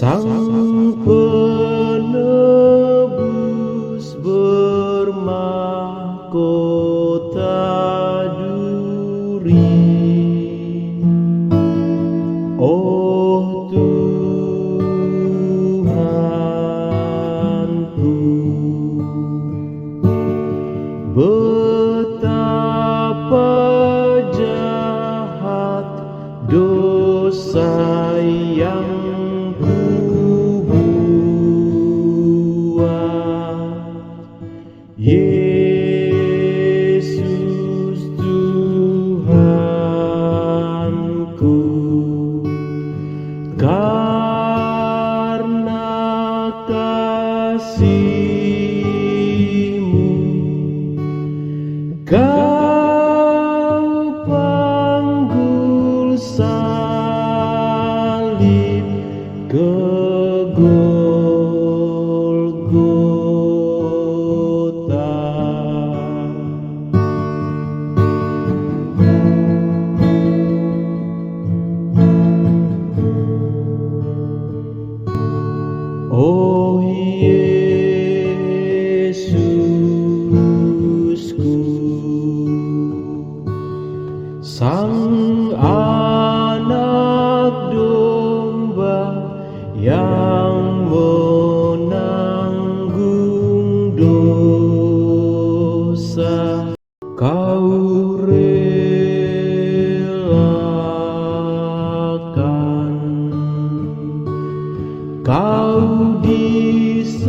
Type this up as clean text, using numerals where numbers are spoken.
Sang penebus bermahkota duri. Oh Tuhanku, betapa jahat dosa yang Yesus Tuhanku, karena kasih-Mu Kau panggul salib ke Golgota. Oh Yesusku, Sang anak domba yang menanggung dosa, Kau relakan, Kau disayang